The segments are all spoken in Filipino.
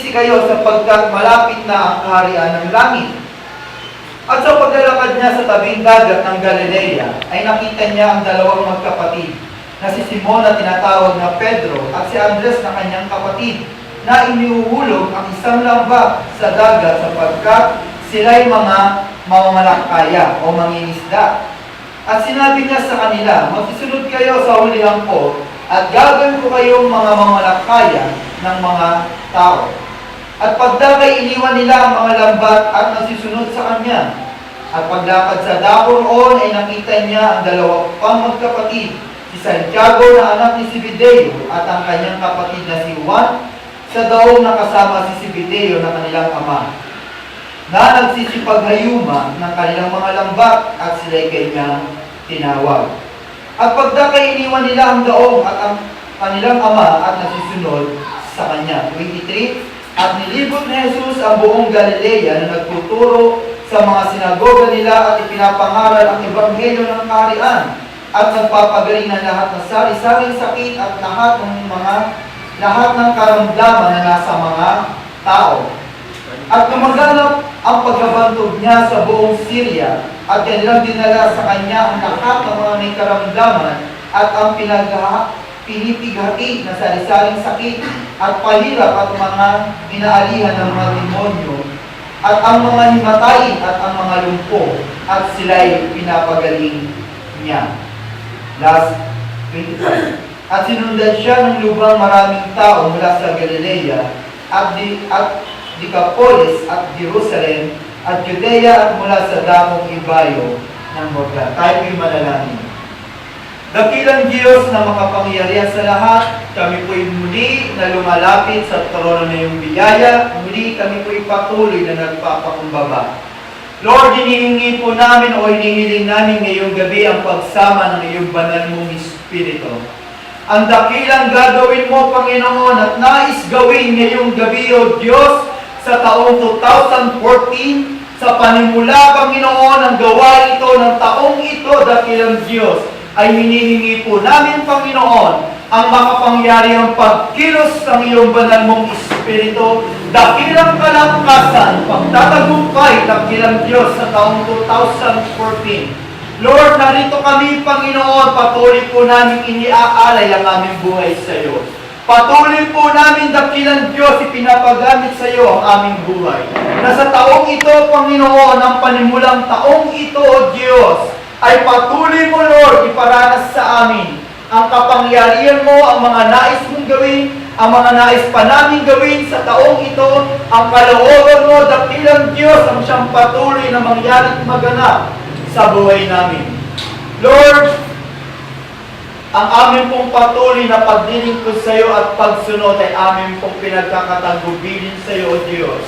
magsisisi kayo sapagkat malapit na ang kaharian ng langit. At sa paglalakad niya sa tabing dagat ng Galilea, ay nakita niya ang dalawang magkapatid, na si Simon na tinatawag na Pedro at si Andres na kanyang kapatid, na inihuhulog ang isang lambak sa dagat sapagkat sila'y mga mamamalakaya o mangingisda. At sinabi niya sa kanila, magsisunod kayo sa hulihan ko, at gagawin ko kayong mga mamamalakaya ng mga tao. At pagdakay iniwan nila ang mga lambat at nasisunod sa kanya. At paglakad sa dako roon ay nakita niya ang dalawang pang magkapatid, si Santiago na anak ni Zebedeo at ang kanyang kapatid na si Juan, sa daong nakasama si Zebedeo na kanilang ama, na nagsisipaghayuma ng kanilang mga lambat at sila'y kanyang tinawag. At pagdakay iniwan nila ang daong at ang kanilang ama at nasisunod sa kanya. 23. At nilibot ni Jesus ang buong Galilea na nagtuturo sa mga sinagoga nila at ipinapangaral ang ebanghelyo ng kaharian at nagpapagaling ng lahat ng sari-saring sakit at lahat ng karamdaman na nasa mga tao. At lumaganap ang pagbabantog niya sa buong Syria at kanilang dinala sa kanya ang lahat ng mga may karamdaman at ang pinipighati na sari-saring sakit at pahirap at mga inaalihan ng mga demonyo at ang mga himatay at ang mga lumpo at sila'y pinapagaling niya. Last 25. At sinundan siya ng lubang maraming tao mula sa Galilea at Decapolis at Jerusalem at Judea at mula sa damong ibayo ng Jordan. Tayo po'y manalangin. Dakilang Diyos na makapangyarihan sa lahat, kami po'y muli na lumalapit sa trono na iyong biyaya, muli kami po'y patuloy na nagpapakumbaba. Lord, hinihingi po namin o hinihiling namin ngayong gabi ang pagsama ng iyong banal mong Espiritu. Ang dakilang gagawin mo, Panginoon, at nais gawin ngayong gabi, O Diyos, sa taong 2014, sa panimula, Panginoon, ang gawain ito ng taong ito, dakilang Diyos, ay hinihingi po namin, Panginoon, ang makapangyarihang pagkilos ng iyong banal mong Espiritu, dakilang kalakasan, pagtatagumpay, dakilang Diyos, sa taong 2014. Lord, narito kami, Panginoon, patuloy po namin iniaalay ang aming buhay sa iyo. Patuloy po namin, dakilang Diyos, ipinapagamit sa iyo ang aming buhay. Na sa taong ito, Panginoon, ang panimulang taong ito, O Diyos, ay patuloy mo, Lord, iparanas sa amin ang kapangyarihan mo, ang mga nais mong gawin, ang mga nais pa namin gawin sa taong ito, ang kalooban mo, dakilang Diyos, ang siyang patuloy na mangyari at maganap sa buhay namin. Lord, ang amin pong patuloy na paglilingkod sa iyo at pagsunod ay amin pong pinagkakatagubilin sa iyo, O Diyos.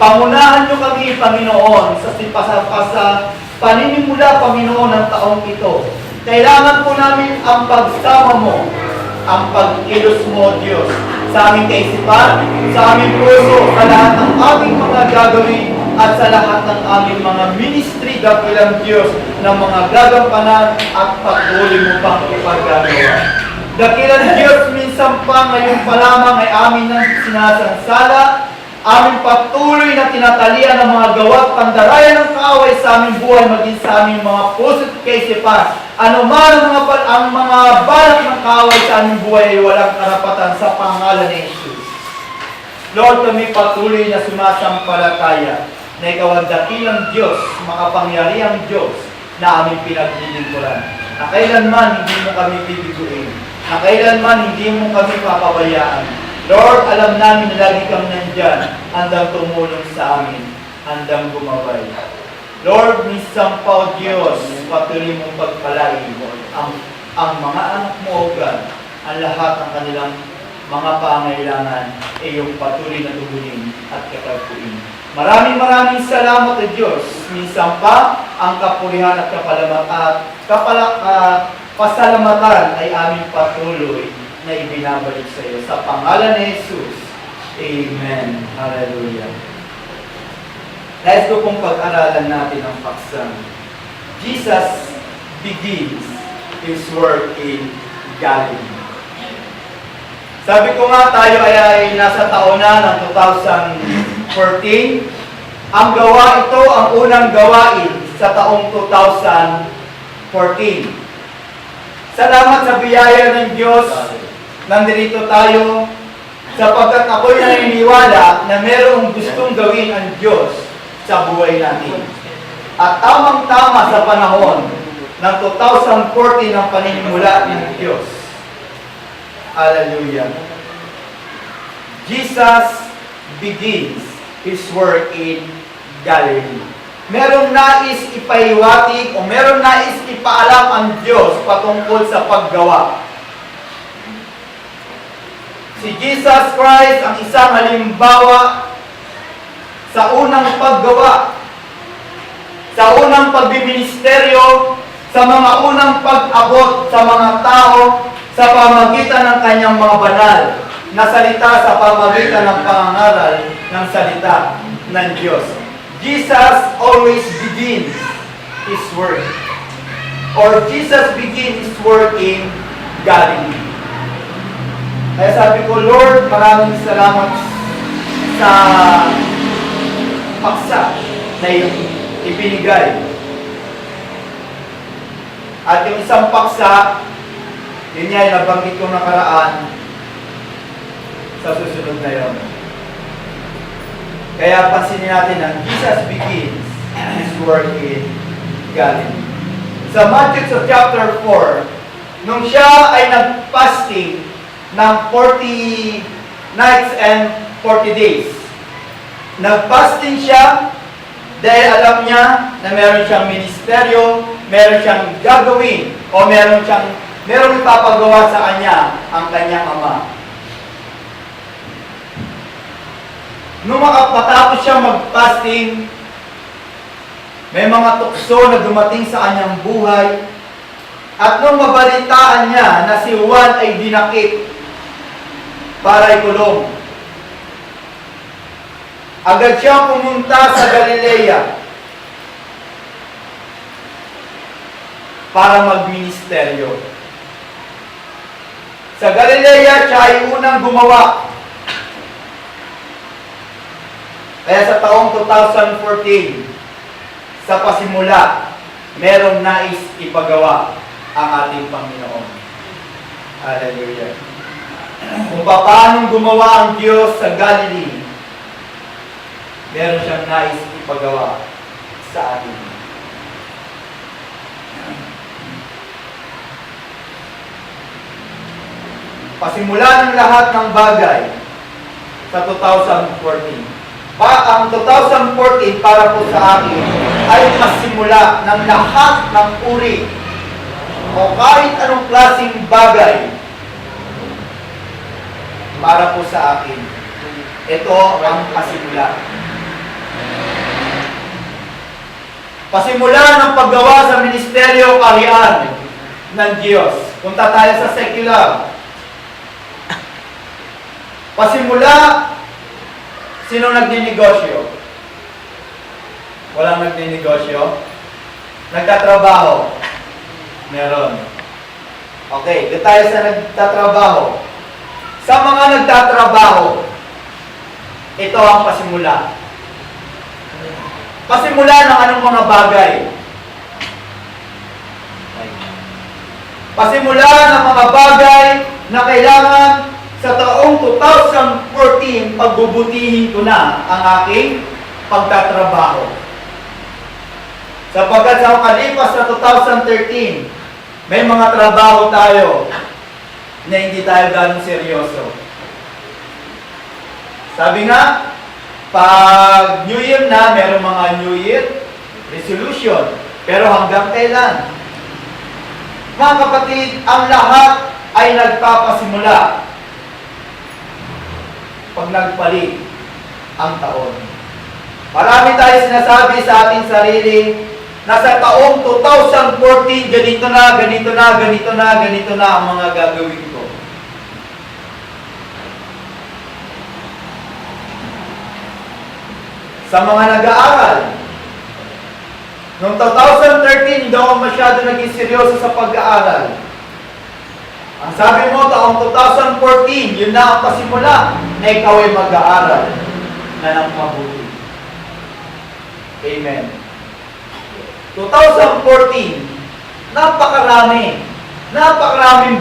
Pangunahan niyo kami, Panginoon, sa paninimula, Panginoon, ng taong ito. Kailangan po namin ang pagsama mo, ang pagkilos mo, Diyos, sa aming kaisipan, sa aming puso, sa lahat ng aming mga gagawin, at sa lahat ng aming mga ministry, dakilang Diyos, ng mga gagampanan at patuloy mo pang ipagagawa. Dakilang Diyos, minsan pa ngayon pa lamang ay amin nang sinasansala, aming patuloy na tinatalian ng mga gawa at pandarayan ng kaaway sa aming buhay, maging sa aming mga puso at kaisipan. Ano man ang mga balak ng kaaway sa aming buhay ay walang karapatan sa pangalan ni Jesus. Lord, kami patuloy na sumasampalataya na ikaw ang dakilang Diyos, makapangyarihang Diyos na aming pinaglilingkuran. Na kailanman hindi mo kami bibiguin. Na kailanman hindi mo kami papabayaan. Lord, alam namin na lagi kang nandyan, handang tumulong sa amin, handang gumabay. Lord, minsan pa, O Diyos, patuloy mong pagpalain ang mga anak mo, O God, ang lahat ng kanilang mga pangailangan, iyong patuloy na tugunin at katagpuin. Maraming salamat, O Diyos. Minsan pa, ang kapurihan at pasalamatan ay aming patuloy na ibinabalik sa iyo. Sa pangalan ni Jesus. Amen. Hallelujah. Let's go pong pag-aralan natin ang paksang. Jesus begins His work in Galilee. Sabi ko nga, tayo ay nasa taon na ng 2014. Ang gawa ito, ang unang gawain sa taong 2014. Salamat sa biyaya ng Diyos. Nandito tayo sapagkat ako'y naniniwala na merong gustong gawin ang Diyos sa buhay natin. At tamang-tama sa panahon ng 2014 ang paninimula ng Diyos. Hallelujah. Jesus begins His work in Galilee. Merong nais ipaiwatig o merong nais ipaalam ang Diyos patungkol sa paggawa. Si Jesus Christ ang isang halimbawa sa unang paggawa, sa unang pagbiministeryo, sa mga unang pag-abot sa mga tao, sa pamagitan ng kanyang mga banal na salita, sa pamagitan ng pangangaral ng salita ng Diyos. Jesus always begins His work. Or Jesus begins His work in Galilee. Kaya sabi ko, Lord, maraming salamat sa paksa na ibinigay. At yung isang paksa, yun niya yung nabanggit kong nakaraan sa susunod na yun. Kaya pansinin natin ang Jesus begins His work in Galilee. Sa Matthew chapter 4, nung siya ay nag-fasting ng 40 nights and 40 days, nag-fasting siya dahil alam niya na meron siyang ministeryo, meron siyang gagawin, o meron ipapagawa sa kanya ang kanyang ama. Nung makapatapos siya mag-fasting, may mga tukso na dumating sa kanyang buhay, at nung mabalitaan niya na si Juan ay dinakip para ikulong, agad siyang pumunta sa Galilea para magministeryo. Sa Galilea, siya ay unang gumawa. Kaya sa taong 2014, sa pasimula, merong nais ipagawa ang ating Panginoon. Hallelujah. Kung paano gumawa ang Diyos sa Galilee, meron siyang nais ipagawa sa atin. Pasimula ng lahat ng bagay sa 2014. Ang 2014 para po sa akin ay pasimula ng lahat ng uri o kahit anong klaseng bagay para po sa akin. Ito ang pasimula. Pasimula ng paggawa sa ministeryo kaharian ng Diyos. Punta tayo sa secular. Pasimula, sino nagninegosyo? Walang nagninegosyo? Nagtatrabaho? Meron. Okay, dito tayo sa nagtatrabaho. Sa mga nagtatrabaho, ito ang pasimula. Pasimula ng anong mga bagay? Pasimula ng mga bagay na kailangan sa taong 2014, pagbubutihin ko na ang aking pagtatrabaho. Sapagkat sa kalipas na 2013, may mga trabaho tayo na hindi tayo ganong seryoso. Sabi nga, pag New Year na, merong mga New Year resolution. Pero hanggang kailan? Mga kapatid, ang lahat ay nagpapasimula pag nagpalit ang taon. Marami tayo sinasabi sa ating sarili na sa taong 2014, ganito na, ganito na, ganito na, ganito na ang mga gagawin ko. Sa mga nag-aaral, noong 2013, hindi ako masyado naging seryoso sa pag-aaral. Ang sabi mo, taong 2014, yun na ang pasimula na ikaw ay mag-aaral na ng mabuti. Amen. 2014, napakaraming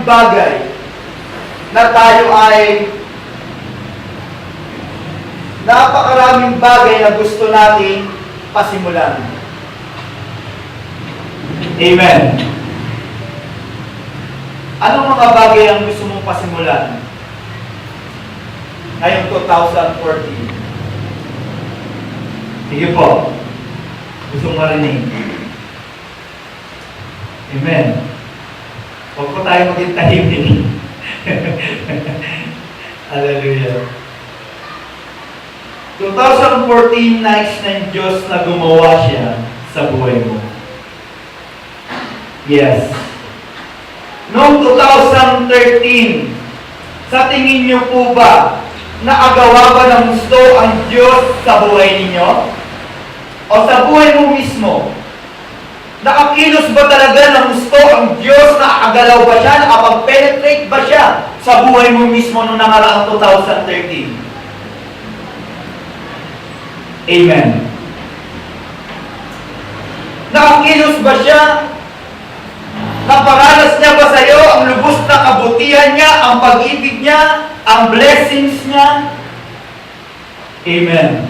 bagay na tayo ay napakaraming bagay na gusto nating pasimulan. Amen. Anong mga bagay ang gusto mong pasimulan ngayong 2014? Sige po. Gusto mo marinig. Amen. Huwag po tayo maging tahimik. Hallelujah. 2014, nais ng Diyos na gumawa siya sa buhay mo. Yes. Noong 2013, sa tingin niyo po ba naagawa ba ng gusto ang Diyos sa buhay ninyo? O sa buhay mo mismo? Nakakilos ba talaga ng gusto ang Diyos? Nakagalaw ba siya? Nakapag-penetrate ba siya sa buhay mo mismo noong nakaraang 2013? Amen. Nakakilos ba siya? Naparanas niya ba sa iyo ang lubos na kabutihan niya, ang pag-ibig niya, ang blessings niya? Amen.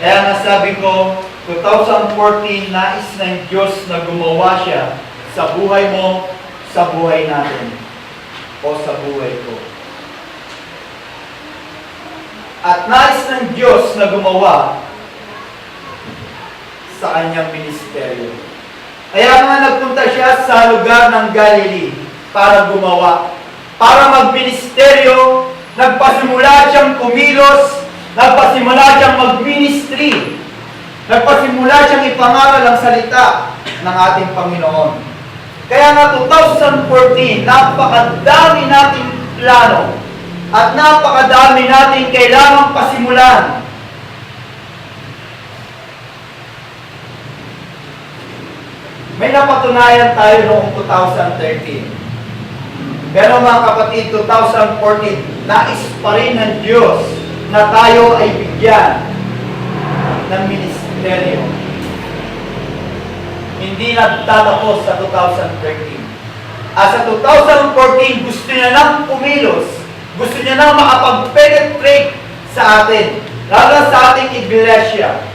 Kaya nga sabi ko, 2014, nais ng Diyos na gumawa siya sa buhay mo, sa buhay natin, o sa buhay ko. At nais ng Diyos na gumawa sa kanyang ministeryo. Kaya nga nagpunta siya sa lugar ng Galilee para gumawa, para magministeryo. Nagpasimula siyang kumilos, nagpasimula siyang magministry, nagpasimula siyang ipangaral ang salita ng ating Panginoon. Kaya nga 2014, napakadami nating plano at napakadami nating kailangang pasimulan. May napatunayan tayo noong 2013. Pero mga kapatid, 2014, nais pa rin ng Diyos na tayo ay bigyan ng ministeryo. Hindi nagtatapos sa 2013. Sa 2014, gusto niya nang kumilos. Gusto niya nang makapag-penetrate sa atin. Lalo sa ating iglesia.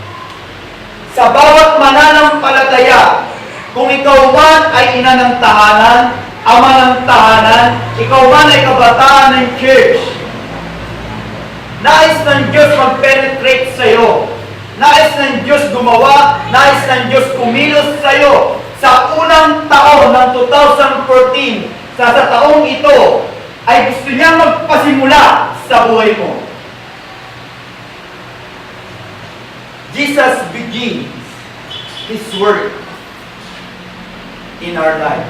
Sa bawat mananampalataya, kung ikaw man ay ina ng tahanan, ama ng tahanan, ikaw man ay kabataan ng church, nais ng Diyos mag-penetrate sa iyo. Nais ng Diyos gumawa, nais ng Diyos kumilos sa iyo. Sa unang taon ng 2014, sa taong ito, ay gusto niya magpasimula sa buhay mo. Jesus begins His work in our life.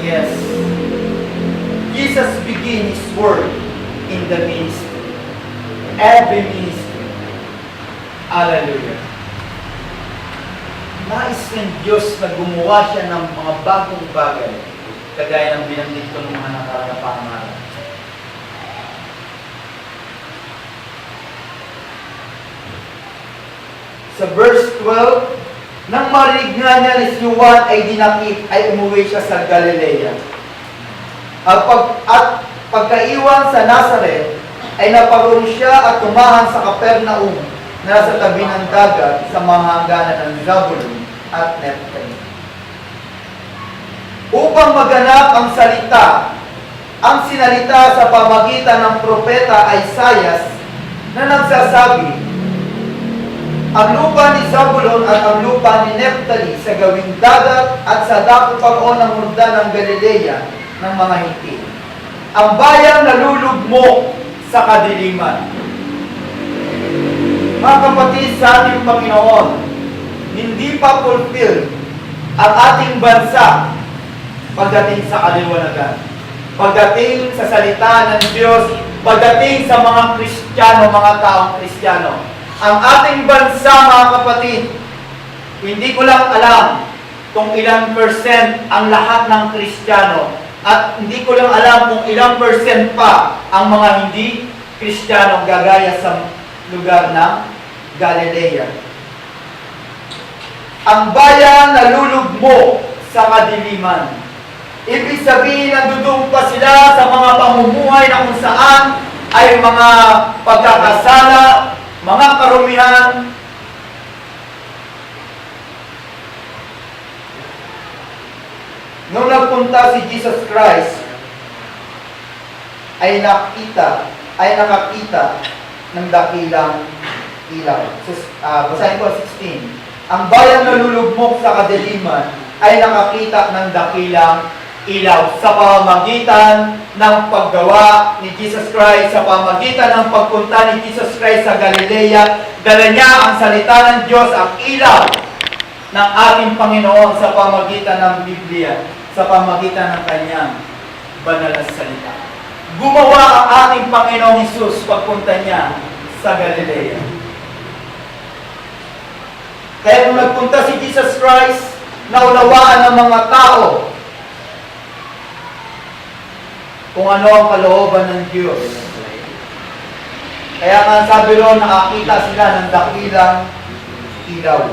Yes. Jesus begins His work in the ministry. Every ministry. Hallelujah. Nais ng Diyos na gumawa siya ng mga bagong bagay, kagaya ng binanggit ko ng mga nakaraang pangaral. Sa verse 12, nang marinig nga niya ni si Juan ay dinakip, ay umuwi siya sa Galilea. At pagkaiwan sa Nazareth, ay naparoon siya at tumahan sa Capernaum, na nasa tabi ng dagat sa mga hangganan ng Zabulon at Nephtali. Upang maganap ang salita, ang sinalita sa pamagitan ng propeta Isaias na nagsasabi, ang lupa ni Zabulon at ang lupa ni Nephtali sa gawing dagat at sa dakuparoon ng Hordan ng Galilea ng mga Hiti. Ang bayang nalulugmok sa kadiliman. Mga kapatid sa ating Panginoon, hindi pa fulfilled ang ating bansa pagdating sa kaliwanagan. Pagdating sa salita ng Diyos, pagdating sa mga Kristiyano, mga taong Kristiyano. Ang ating bansa, mga kapatid, hindi ko lang alam kung ilang percent ang lahat ng Kristiyano. At hindi ko lang alam kung ilang percent pa ang mga hindi Kristiyano gagaya sa lugar ng Galilea. Ang bayan nalulugmok sa kadiliman. Ibig sabihin, nandudong pa sila sa mga pamumuhay na kung saan ay mga pagkakasala, mga karumihan, nung nagpunta si Jesus Christ, ay nakakita ng dakilang ilaw. So, basahin ko 16. Ang bayang nalulugmok sa kadiliman ay nakakita ng dakilang ilaw sa pamamagitan ng paggawa ni Jesus Christ, sa pamamagitan ng pagpunta ni Jesus Christ sa Galilea. Dala niya ang salita ng Diyos, ang ilaw ng ating Panginoon sa pamamagitan ng Biblia, sa pamamagitan ng kanyang banal na salita. Gumawa ang ating Panginoong Hesus pagpunta niya sa Galilea. Kaya kung nagpunta si Jesus Christ, naunawaan ng mga tao kung ano ang kalooban ng Diyos. Kaya nga sabi roon, nakakita sila ng dakilang ilaw.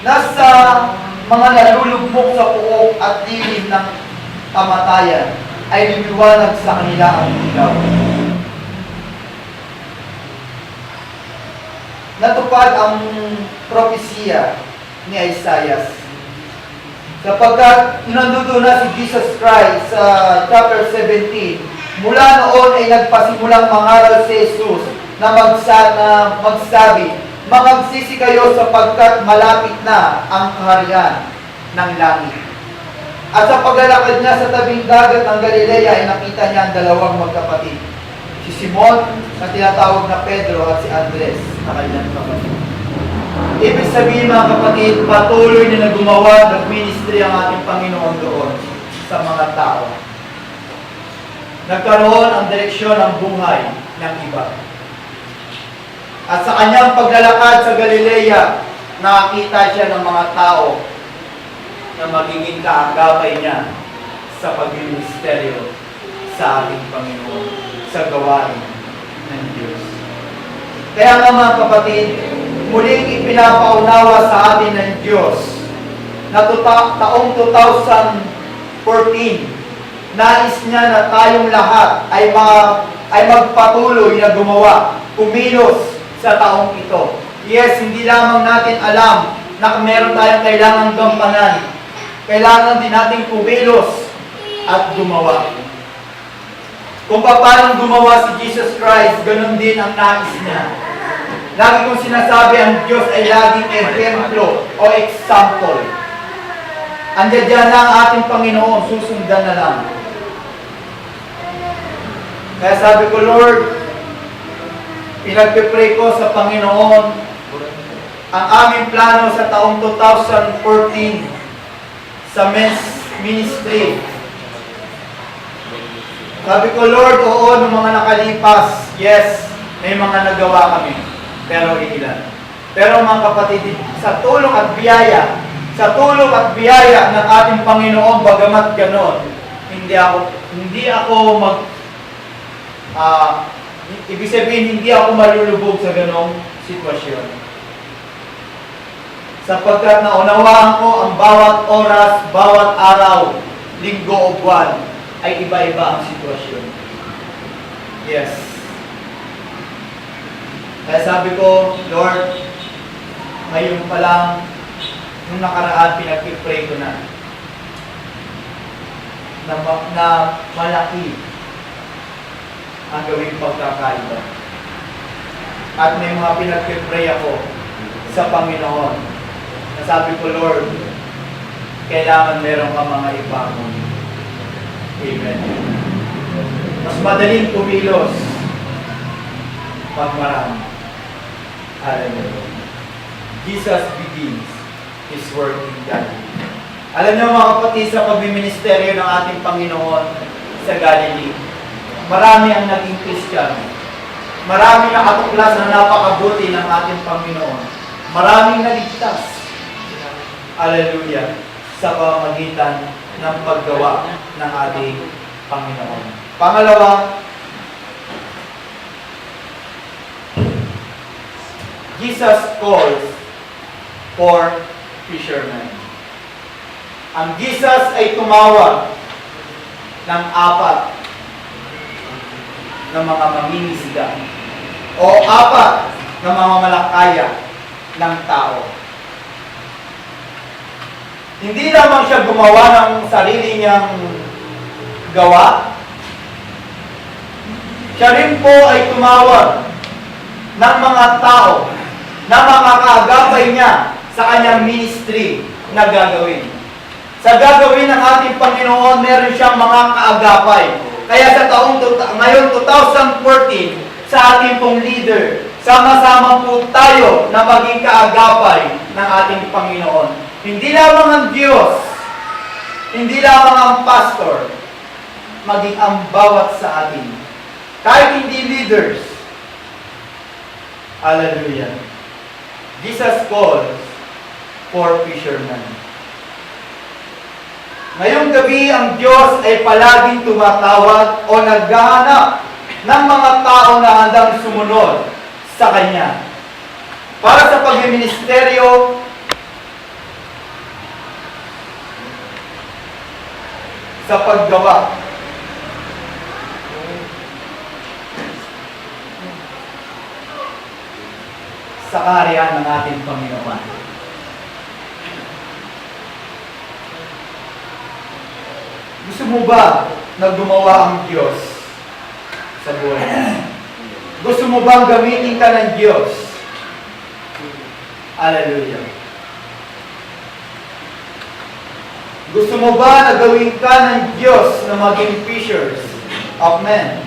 Nasa mga nalulugmok sa puok at dilim ng kamatayan ay liliwanag sa kanila ang ilaw. Natupad ang propesya ni Isaiah. Sapagkat nandito na si Jesus Christ sa chapter 17, mula noon ay nagpasimulang mangaral si Jesus na magsabi, "Magagsisi kayo sapagkat malapit na ang kaharian ng langit." At sa paglalakad niya sa tabing dagat ng Galilea ay nakita niya ang dalawang magkapatid, si Simon na tinatawag na Pedro at si Andres na kanyang kapatid. Ibig sabihin mga kapatid, patuloy na gumawa ng ministry ang ating Panginoon doon sa mga tao. Nagkaroon ang direksyon ng buhay ng iba. At sa kanyang paglalakad sa Galilea, nakakita siya ng mga tao na magiging kaagapay niya sa pagministeryo sa ating Panginoon, sa gawain ng Diyos. Kaya nga mga kapatid, muling ipinapaunawa sa atin ng Diyos na taong 2014, nais niya na tayong lahat ay magpatuloy na gumawa, kumilos sa taong ito. Yes, hindi lamang natin alam na meron tayong kailangang gampanan. Kailangan din natin kumilos at gumawa. Kung paano gumawa si Jesus Christ, ganun din ang nais niya. Lagi kong sinasabi, ang Diyos ay laging ehemplo o example. Andiyan dyan na ang ating Panginoon, susundan na lang. Kaya sabi ko, Lord, pinagpipray ko sa Panginoon ang aming plano sa taong 2014 sa men's ministry. Sabi ko, Lord, oo, ng mga nakalipas, yes, may mga nagawa kami, pero ilan. Pero mga kapatid, sa tulong at biyaya ng ating Panginoon, bagamat ganon, hindi ako ibig sabihin, hindi ako malulubog sa ganong sitwasyon. Sapagkat naunawaan ko ang bawat oras, bawat araw, linggo o buwan, ay iba-iba ang sitwasyon. Yes. Kaya sabi ko, Lord, ngayon pa lang, nung nakaraan, pinag-pray ko na malaki ang gawing pagkakaiba. At may mga pinag-pray ako sa Panginoon. Nasabi ko, Lord, kailangan meron ka mga ibangon. Amen. Mas madaling kumilos pag marami. Hallelujah. Jesus begins His work in Galilee. Alam niyo mga kapatid, sa pagmiministeryo ng ating Panginoon sa Galilee, marami ang naging Kristiyano. Marami na katuklas na napakabuti ng ating Panginoon. Maraming naligtas. Hallelujah. Sa pamamagitan ng paggawa ng ating Panginoon. Pangalawa, Jesus calls for fishermen. Ang Jesus ay tumawag ng 4 ng mga mangingisda o 4 ng mga malakaya ng tao. Hindi lamang siya gumawa ng sarili niyang gawa, siya rin po ay tumawag ng mga tao na makakaagapay niya sa kanyang ministry na gagawin. Sa gagawin ng ating Panginoon, meron siyang mga kaagapay. Kaya sa ngayon 2014, sa ating pong leader, sama-sama po tayo na maging kaagapay ng ating Panginoon. Hindi lamang ang Diyos, hindi lamang ang pastor, maging ang bawat sa atin. Kahit hindi leaders. Hallelujah. Jesus calls for fishermen. Ngayong gabi, ang Diyos ay palaging tumatawag o naghahanap ng mga tao na handang sumunod sa Kanya para sa pagministeryo sa paggawa sa kaharian ng ating Panginoon. Gusto mo ba na gumawa ang Diyos sa buhay? Gusto mo bang gamitin ka ng Diyos? Hallelujah. Gusto mo ba na gawin ka ng Diyos na maging fishers of men?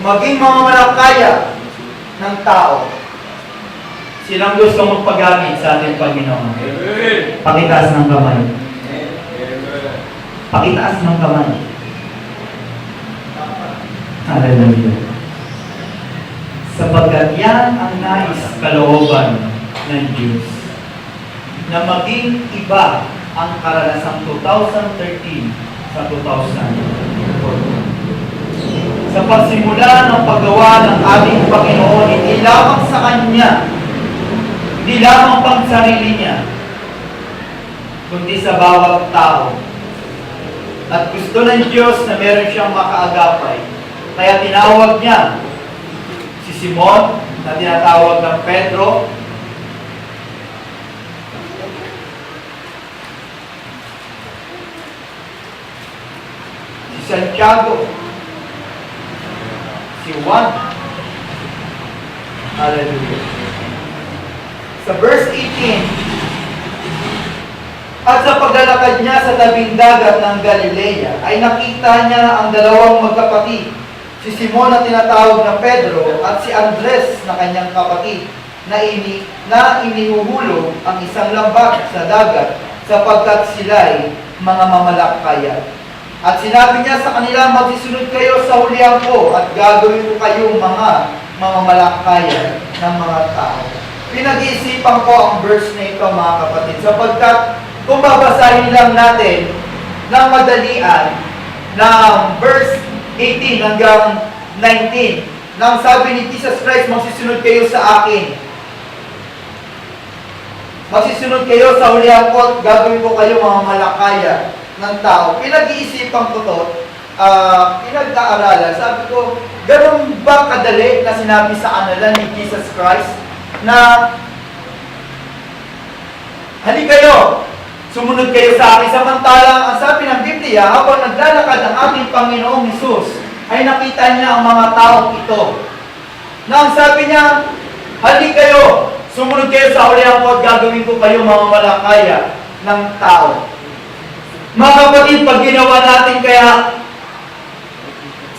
Maging mga malakaya ng tao? Silang gusto magpagamit sa ating Panginoon? Pakitaas ng kamay. Pakitaas ng kamay. Hallelujah. Sapagkat yan ang nais kalooban ng Diyos. Na maging iba ang karanasang 2013 sa 2014. Sa pagsimula ng paggawa ng ating Panginoon, hindi lamang sa Kanya, hindi lamang pang sarili niya, kundi sa bawat tao. At gusto ng Diyos na meron siyang makaagapay. Kaya tinawag niya si Simon, na tinatawag ng Pedro, si Santiago, si Juan. Hallelujah. Sa verse 18, at sa paglalakad niya sa tabing dagat ng Galilea, ay nakita niya ang dalawang magkapatid, si Simon na tinatawag na Pedro at si Andres na kanyang kapatid, na inihuhulog ang isang lambat sa dagat sapagkat sila'y mga mamalakaya. At sinabi niya sa kanila, magsisunod kayo sa hulihan ko at gagawin ko kayong mga mamamalakaya ng mga tao. Pinag-iisipan ko ang verse na ito, mga kapatid, sapagkat kung babasahin lang natin ng madalian ng verse 18 hanggang 19, nang sabi ni Jesus Christ, magsisunod kayo sa akin. Magsisunod kayo sa hulihan ko at gagawin ko kayo mga malakaya ng tao. Pinag-iisipan ko to, pinag-aaralan. Sabi ko, ganun ba kadali na sinabi sa kanila ni Jesus Christ na hali kayo, sumunod kayo sa akin. Samantalang ang sabi ng Biblia, habang naglalakad ang ating Panginoong Hesus, ay nakita niya ang mga taong ito. Na ang sabi niya, hali kayo, sumunod kayo sa hulihan ko at gagawin ko kayo mga malakaya ng tao. Mga kapatid, pag ginawa natin kaya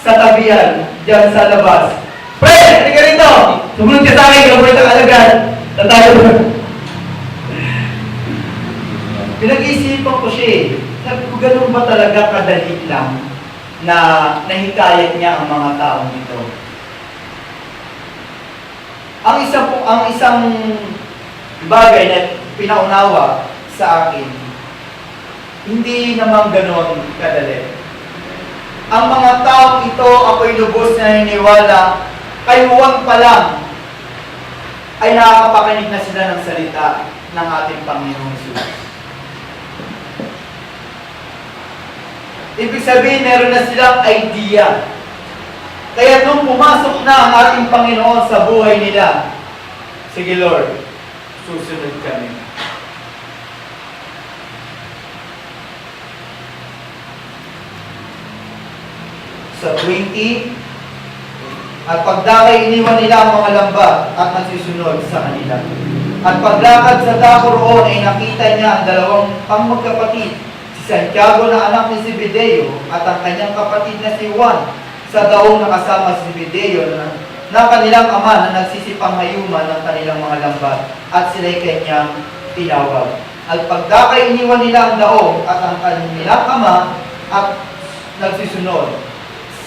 sa tabihan, dyan sa labas, pre, halika rito, sumunod ka sa akin, gagawin ka agad. Tatayo. Pinag-iisipan ko siya eh. Sabi ko, ganun ba talaga kadali lang na nahikayat niya ang mga taong ito? Ang isang bagay na pinaunawa sa akin, hindi naman ganon kadali. Ang mga taong ito, ako'y lubos na naniniwala, kayuwang pa lang, ay nakakapakinig na sila ng salita ng ating Panginoong Jesus. Ibig sabihin, meron na silang idea. Kaya nung pumasok na ang ating Panginoon sa buhay nila, sige Lord, susunod kami. Sa 20, at pagdakay iniwan nila ang mga lamba at nagsisunod sa kanila. At paglakad sa dako roon ay nakita niya ang dalawang pangmagkapatid, si Santiago na anak ni Zebedeo at ang kanyang kapatid na si Juan, sa daong nakasama si Zebedeo na kanilang ama na nagsisipanghayuman ng kanilang mga lambat at sila'y kanyang tinawag. At pagdakay iniwan nila ang daong at ang kanilang ama at nagsisunod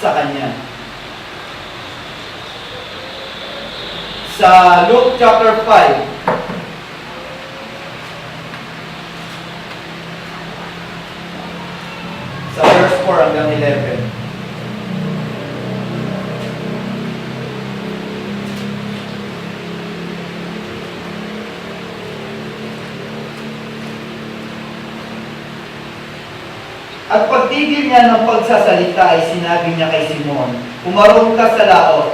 sa kanya. Sa Luke chapter 5, sa verse 4 hanggang 11. At pagtigil niya ng pagsasalita ay sinabi niya kay Simon, umarong ka sa laot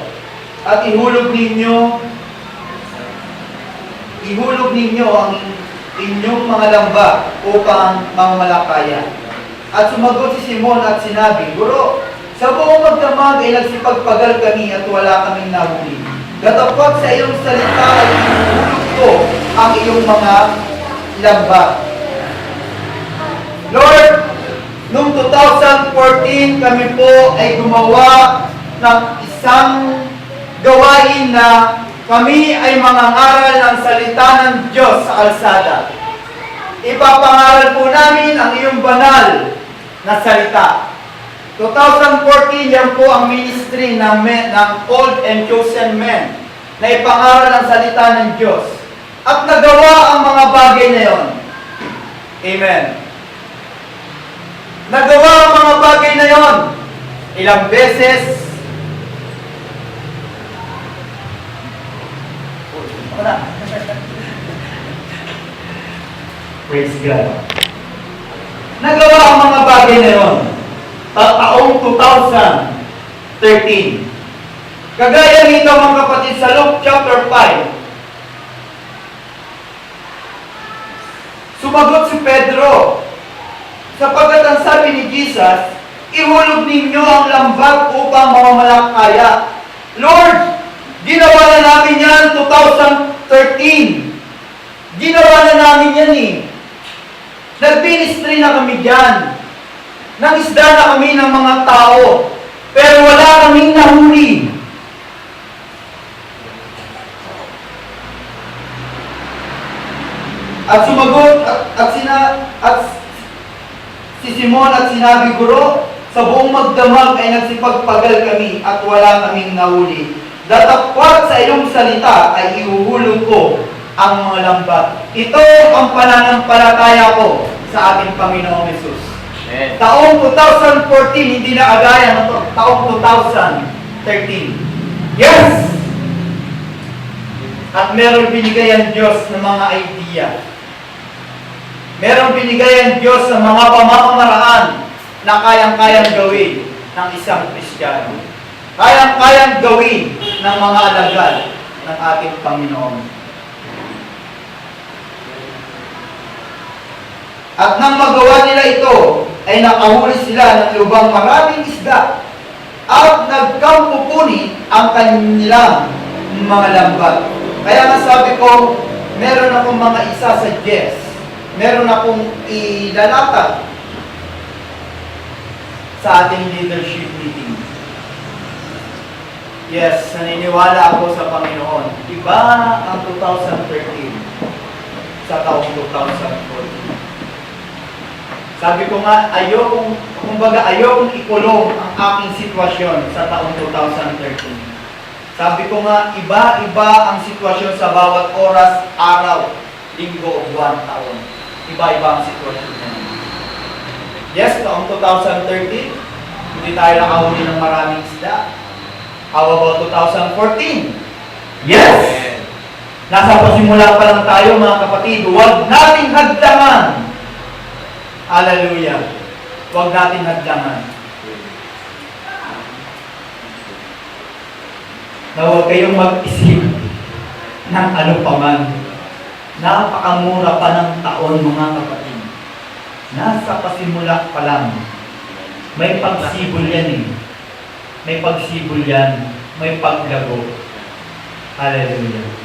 at ihulog ninyo ang inyong mga lamba upang mamamalakaya. At sumagot si Simon at sinabi, Guro, sa buong magdamag ay nagsipagpagal kami at wala kaming nahuli. Datapwat sa iyong salita ay ihulog ko ang iyong mga lamba. Lord, noong 2014 kami po ay gumawa ng isang gawain na kami ay mangangaral ng salita ng Diyos sa kalsada. Ipapangaral po namin ang iyong banal na salita. 2014, yan po ang ministry ng Called and Chosen Men na ipangaral ang salita ng Diyos. At nagawa ang mga bagay na yon. Amen. Nagawa ang mga bagay na yon. Ilang beses, praise God. Nagawa ang mga bagay na yun. Taong 2013. Kagaya nito mga kapatid sa Luke chapter 5. Sumagot si Pedro, sapagkat ang sabi ni Jesus, ihulog ninyo ang lambat upang mamamalakaya. Lord, ginawa na namin yan 2013. Ginawa na namin yan eh. Nag-ministry na kami dyan. Nangisda na kami ng mga tao. Pero wala kaming nahuli. At sumagot at si Simon at sinabi, Guro, sa buong magdamag ay nagsipagpagal kami at wala kaming nahuli. Datapwat sa iyong salita ay ihuhulog ko ang mga lambat. Ito ang pananampalataya ko sa ating Panginoong Jesus. Amen. Taong 2014, hindi na agaya ng taong 2013. Yes! At meron binigay ang Diyos ng mga idea. Meron binigay ang Diyos ng mga pamamaraan na kayang-kayang gawin ng isang Kristiyano. Kayang-kayang gawin ng mga alagad ng ating Panginoon. At nang magawa nila ito, ay nakahuli sila ng lubang maraming isda at nagkampupuni ang kanilang mga lambat. Kaya nga sabi ko, meron akong mga isa-suggest. Meron akong ilalata sa ating leadership meeting. Yes, naniniwala ako sa Panginoon. Iba ang 2013 sa taong 2014. Sabi ko nga, ayokong ikulong ang aking sitwasyon sa taong 2013. Sabi ko nga, iba-iba ang sitwasyon sa bawat oras, araw, linggo, buwan, taon. iba-iba ang sitwasyon namin. Yes, taong 2013, hindi tayo nakahuli ng maraming isda. How about 2014? Yes! Nasa pasimula pa lang tayo mga kapatid. Huwag nating hadlangan. Hallelujah. Huwag nating hadlangan. Na huwag kayong mag-isip ng ano paman. Napakamura pa ng taon mga kapatid. Nasa pasimula pa lang. May pagsibol yan eh. May pagsibol yan. May paglago. Hallelujah.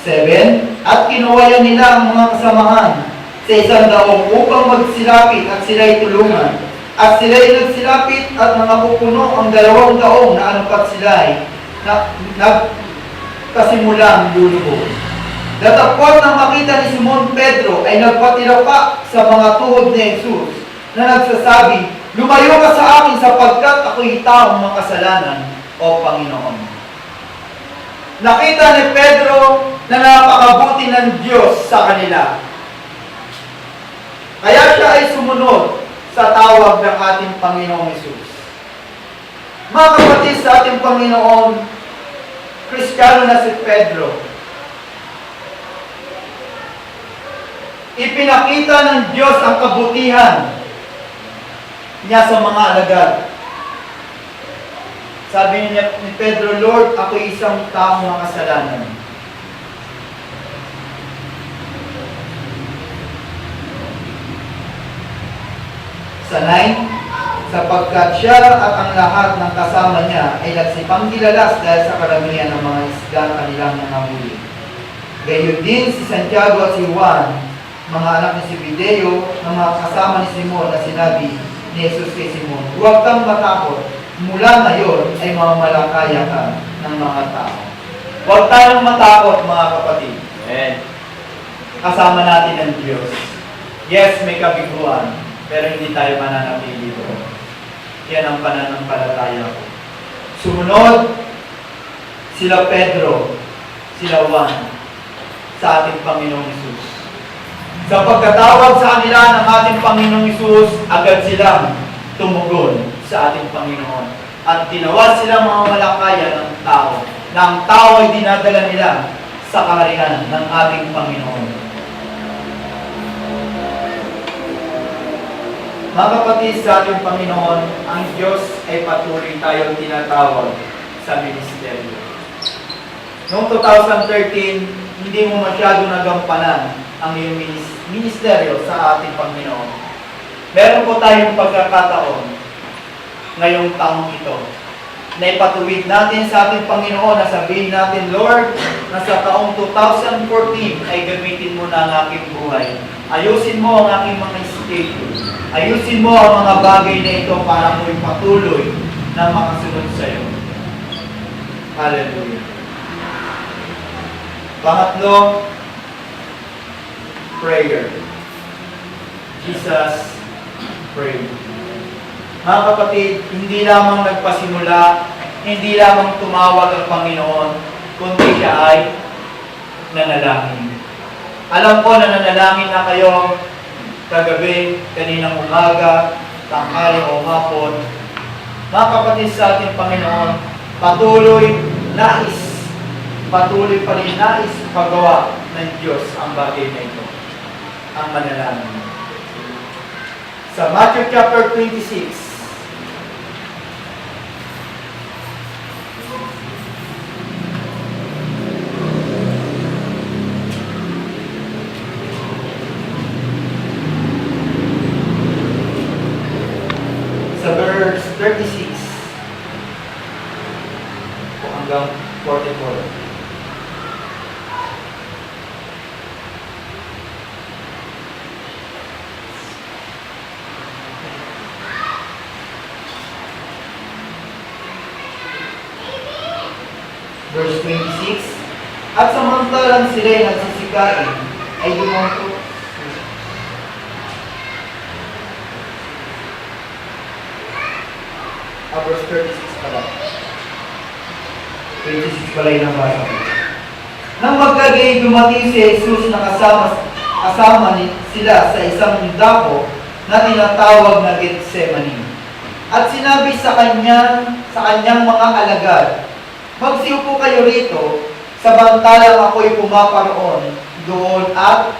7. At kinuwayan nila ang mga kasamahan sa isang daong upang magsilapit at sila'y tulungan. At sila'y nagsilapit at nangapupuno ang 2 daong na anupat sila'y nagkasimulang lulubog. Datapwat nang makita ni Simon Pedro ay nagpatira pa sa mga tuhod ni Jesus na nagsasabi, "Lumayo ka sa akin sapagkat ako'y taong makasalanan, o Panginoon." Nakita ni Pedro na napakabuti ng Diyos sa kanila. Kaya siya ay sumunod sa tawag ng ating Panginoong Jesus. Mga kapatid, sa ating Panginoon, Kristiyano na si Pedro, ipinakita ng Diyos ang kabutihan niya sa mga alagad. Sabi niya ni Pedro, "Lord, ako isang taong makasalanan." Sa 9, sapagkat siya at ang lahat ng kasama niya ay nagsipang gilalas dahil sa karamihan ng mga isda kanilang nangahuli. Gayon din si Santiago at si Juan, mga anak ni Zebedeo, ng mga kasama ni Simon na sinabi ni Jesus kay Simon, "Huwag kang matakot, mula ngayon ay mamamalakaya ka ng mga tao." Huwag tayong matakot mga kapatid. Amen. Kasama natin ang Diyos. Yes, may kabiguan, pero hindi tayo mananatili doon. Yan ang pananampalataya ko. Sumunod sila Pedro, sila Juan, sa ating Panginoong Jesus. Sa pagkatawag sa kanila ng ating Panginoong Hesus, agad silang tumugon sa ating Panginoon. At tinawas sila mga malakaya ng tao, na ang tao ay dinadala nila sa kaharian ng ating Panginoon. Mga kapatid, sa ating Panginoon, ang Diyos ay patuloy tayong tinatawag sa ministeryo. Noong 2013, hindi mo masyado nagampanan ang iyong ministeryo sa ating Panginoon. Meron po tayong pagkakataon ngayong taong ito na ipatuwid natin sa ating Panginoon na sabihin natin, "Lord, na sa taong 2014 ay gamitin mo na ang aking buhay. Ayusin mo ang aking mga schedule. Ayusin mo ang mga bagay na ito para mo'y patuloy na makasunod sa iyo." Hallelujah. Pangatlo, prayer. Jesus prayed. Mga kapatid, hindi lamang nagpasimula, hindi lamang tumawag ang Panginoon, kundi siya ay nanalangin. Alam ko na nanalangin na kayo kagabi, kaninang umaga, tanghali o hapon. Mga kapatid, sa ating Panginoon, patuloy pa rin nais paggawa ng Diyos ang bagay na ito, ang manalangin. Sa Matthew chapter 26, sa verse 36 hanggang 44. Verse 26, at samantalang sila'y nagsisikain, ay dumapo. Verse 36 pala. 26 pala yung nabasa ko. Nang magkagayon dumating si Jesus na kasama sila sa isang dako na tinatawag na Getsemani. At sinabi sa kanyang mga alagad, "Magsiupo kayo rito, samantalang ako'y pumaparoon doon at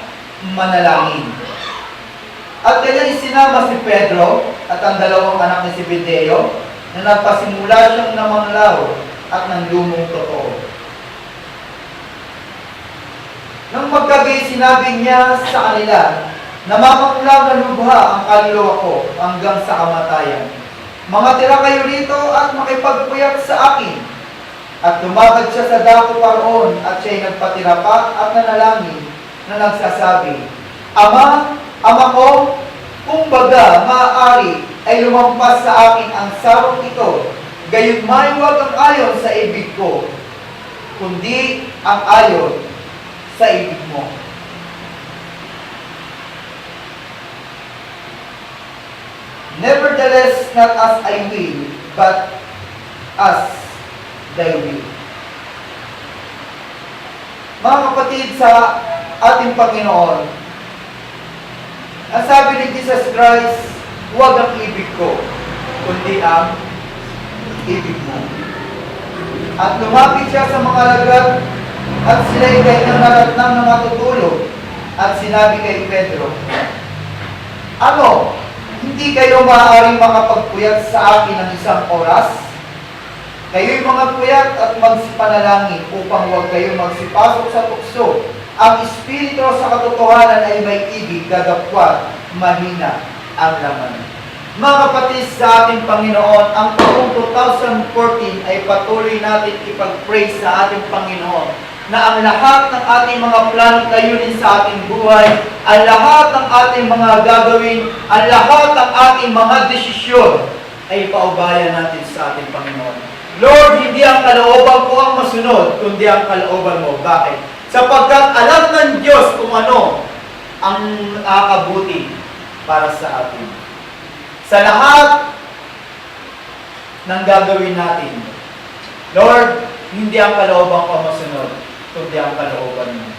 manalangin." At kanya isinama si Pedro at ang dalawang anak ni Zebedeo na nagpasimula siyang namanglaw at nanlumong totoo. Nang magkagayon sinabi niya sa kanila, "Namamanglaw na lubha ang kaluluwa ko hanggang sa kamatayan. Mangatira kayo rito at makipagpuyat sa akin." At lumapad siya sa dako paroon at siya'y nagpatira pa at nanalangin na nagsasabi, Ama ko, kung baga maaari ay lumampas sa akin ang sarong ito, gayon may huwag ang ayon sa ibig ko, kundi ang ayon sa ibig mo." Nevertheless, not as I will, but as thy will. Mga kapatid, sa ating Panginoon, ang sabi ni Jesus Christ, huwag ang ibig ko, kundi ang ibig mo. At lumapit siya sa mga alagad at sila'y kanyang naratnang na matutulog at sinabi kay Pedro, "Ano, hindi kayo maaaring makapagpuyat sa akin ng isang oras? Kayo'y mga puyat at magsipanalangin upang huwag kayong magsipasok sa tukso. Ang Espiritu sa katotohanan ay may ibig, gadapwat, mahina ang laman." Mga kapatid, sa ating Panginoon, ang taong 2014 ay patuloy natin ipag-praise sa ating Panginoon na ang lahat ng ating mga plano at layunin sa ating buhay, ang lahat ng ating mga gagawin, ang lahat ng ating mga desisyon ay paubayan natin sa ating Panginoon. Lord, hindi ang kalooban ko ang masunod, kundi ang kalooban mo. Bakit? Sapagkat alam ng Diyos kung ano ang nakakabuti para sa atin. Sa lahat ng gagawin natin, Lord, hindi ang kalooban ko masunod, kundi ang kalooban mo.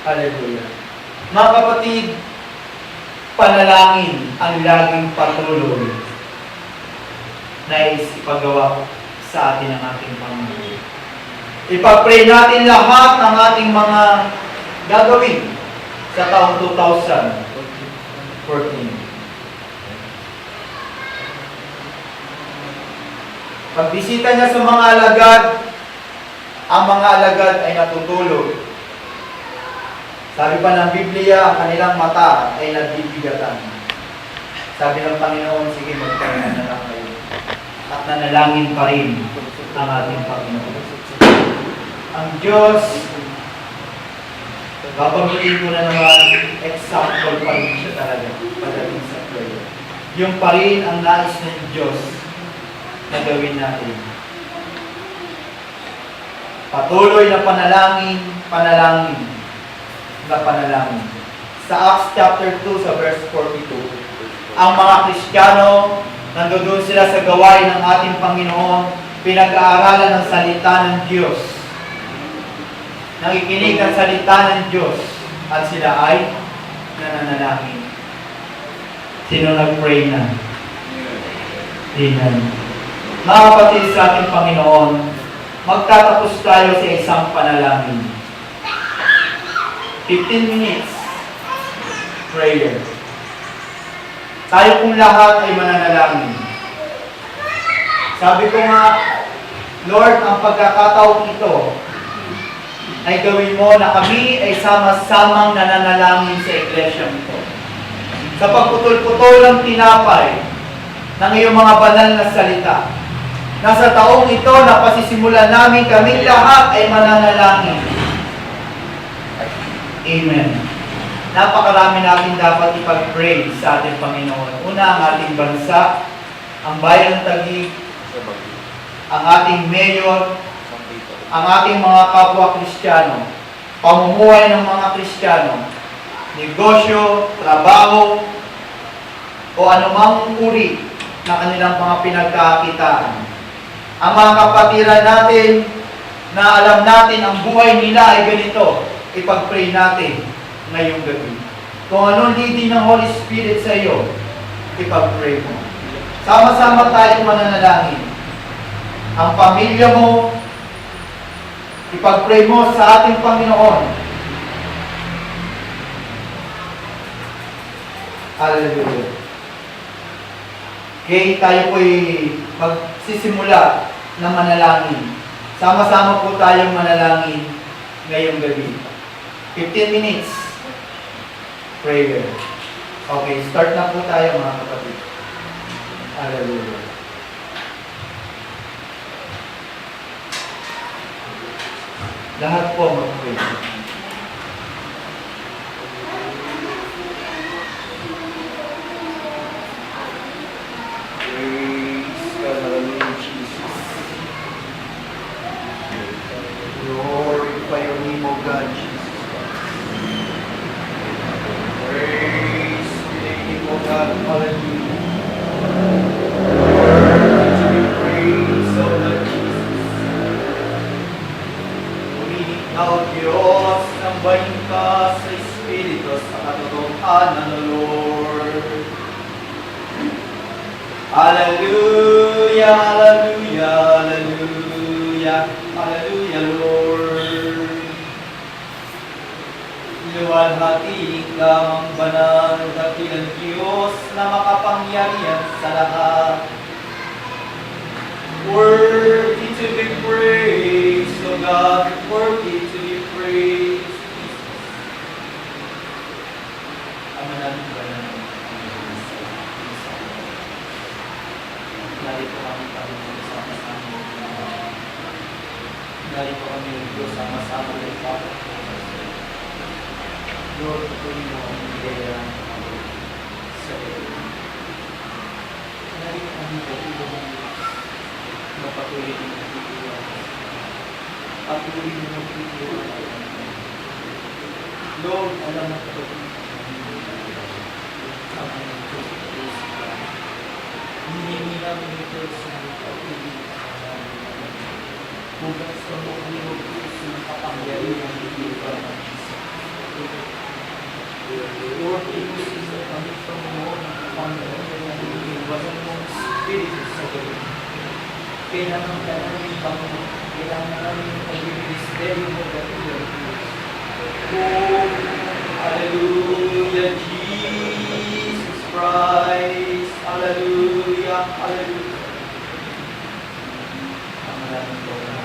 Hallelujah. Mga kapatid, panalangin ang laging patuloy na ipagawa sa atin ng ating Panginoon. Ipag-pray natin lahat ng ating mga gagawin sa taong 2014. Pagbisita niya sa mga alagad, ang mga alagad ay natutulog. Sabi pa ng Biblia, ang kanilang mata ay nabibigatan. Sabi ng Panginoon, sige, magpahinga na lang kayo. At nanalangin pa rin ang ating Panginoon. Ang Diyos, babaguhin ko na naman, example pa rin siya talaga pagdating sa prayer. Yung pa rin ang nais ng Diyos na gawin natin. Patuloy na panalangin na panalangin. Sa Acts chapter 2 sa verse 42, ang mga Kristiyano, nandoon sila sa gawain ng ating Panginoon, pinag-aaralan ng salita ng Diyos. Nakikinig ang salita ng Diyos at sila ay nananalangin. Sino nag-pray na? Amen. Mga kapatid sa ating Panginoon, magtatapos tayo sa isang panalangin. 15 minutes prayer. Tayo kung lahat ay mananalangin. Sabi ko nga, Lord, ang pagkakataong ito ay gawin mo na kami ay sama-samang nananalangin sa iglesia ito. Sa pagputol-putol ng tinapay ng iyong mga banal na salita, nasa taong ito na pasisimulan namin, kaming lahat ay mananalangin. Amen. Napakarami natin dapat ipag-pray sa ating Panginoon. Una, ang ating bansa, ang bayan ng Taguig, ang ating mayor, ang ating mga kapwa Kristiyano, pamumuhay ng mga Kristiyano, negosyo, trabaho, o anumang uri na kanilang mga pinagkakitaan. Ang mga kapatiran natin na alam natin ang buhay nila ay ganito, ipag-pray natin ngayong gabi. Kung anong leading ng Holy Spirit sa iyo, ipag-pray mo. Sama-sama tayong mananalangin. Ang pamilya mo, ipag-pray mo sa ating Panginoon. Hallelujah. Okay, tayo po'y magsisimula na manalangin. Sama-sama po tayong manalangin ngayong gabi. 15 minutes prayer. Okay, start na po tayo mga kapatid. Hallelujah. Lahat po mag-pray. Praise God, hallelujah, Jesus. Glorify your name, O God, Jesus. Praise your name, O God, hallelujah. To be praised, O God, Jesus. Ikaw, Diyos, nambahin ka sa Espiritu sa katotohanan, O Lord. Hallelujah, hallelujah, hallelujah, hallelujah, Lord. Luwalhati ka ang banal na dakilang Diyos na makapangyarihan sa lahat. Worthy to be praised, O God, worthy to be praised. Amanan ka na. Narito kami Panginoon sama-sama. Narito kami Diyos sama-sama ng Papa. Lord, tuloy mo ang ideya sa iyo. Narito kami Panginoon ng mapatuloy din ang pagkikuha. Patuloy mo ang pagkikuha. Lord, alam mo ito. Ang mga Diyos ka. Hindi namin ito sa pagkikuha. Bukas ka mo ang iyong puso ng kapangyarihan ng pagkikuha ng isa. Lord, inusin mo kami sa mga ng kapangyarihan ng iniwasan mong Espiritu sa gabi. Kailangan ka namin, Panginoon. Kailangan namin yung pag-ministeri mo dahil. Oh, hallelujah, Jesus Christ. Hallelujah, hallelujah. Ang maraming po na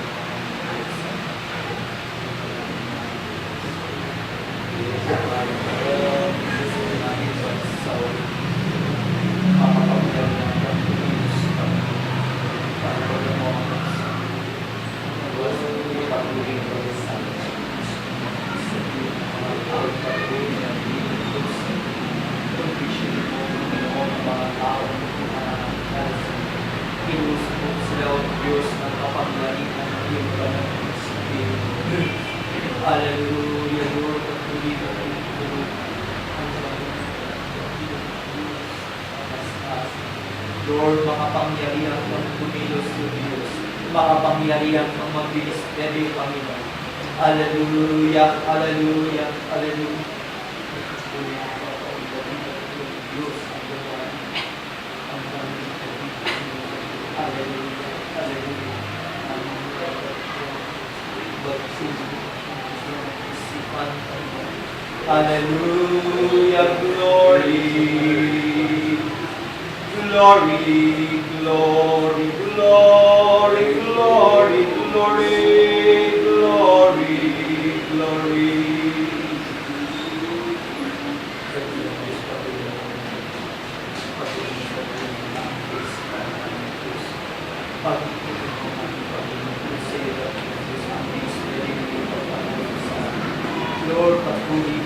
hallelujah, Lord, patuloy ka rin ito. Lord, makapangyarihan kang kumilos sa Diyos. Makapangyarihan kang mag-ministeri, Panginoon. Hallelujah, hallelujah, hallelujah. Hallelujah, glory, glory, glory, glory, glory, glory, glory, glory. Lord, patuloy.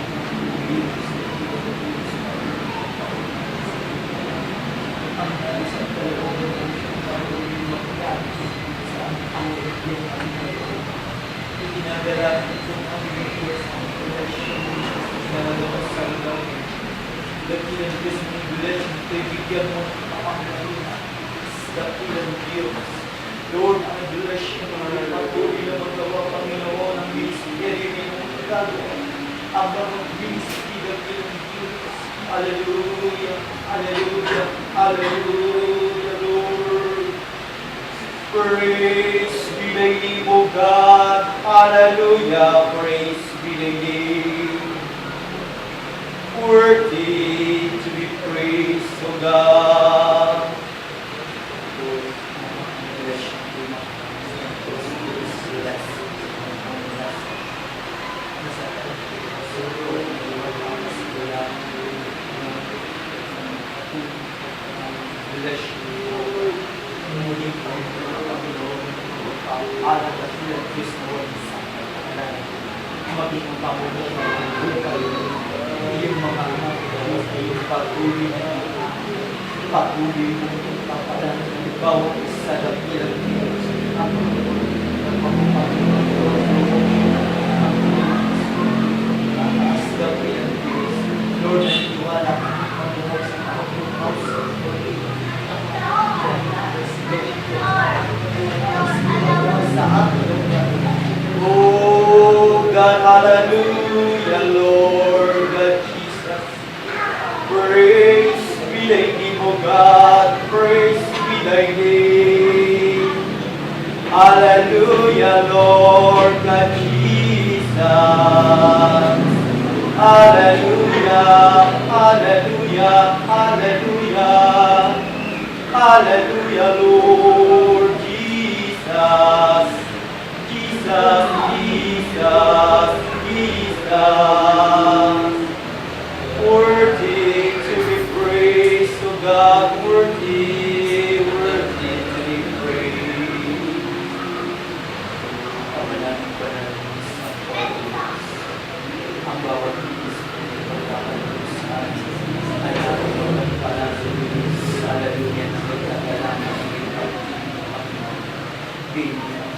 Dakilang Diyos ng Diyos, kaibigan mo ang kapangyarihan. Dakilang Diyos, Lord, I bless you. Patuloy na magawa, Panginoon, ang ministry mong nagagawa. Ang mga ministry ng iyong Diyos. Hallelujah, hallelujah, hallelujah, Lord. Praise be the name of God. Hallelujah, praise be the name. Worthy to be praised, O God. Lord, bless you. Bless you. Muli po ang Panginoon. Alam na sila Kristo sa kanilang maging ang pamunin ng buhay. Iyong mga anak ay iyong patuloy na patuloy mo itong papadala ng bawat isa na bilang Diyos. Ang taas na bilang Diyos. Lord, naniwala magbuhok sa kapatid oh God, hallelujah, Lord God Jesus. Praise be thy name, O God. Praise be thy name. Hallelujah, Lord God Jesus. Hallelujah, hallelujah, hallelujah. Hallelujah, Lord Jesus. Jesus, Jesus, Jesus. Worthy to be praised, O God. Worthy, worthy to be praised. Pamanahin pa natin sa Panginoon. Ang bawat Diyos ay pagkakaroon sa atin. Ay naroon para sa Diyos. Hallelujah. Nagkakalaman ng Panginoon.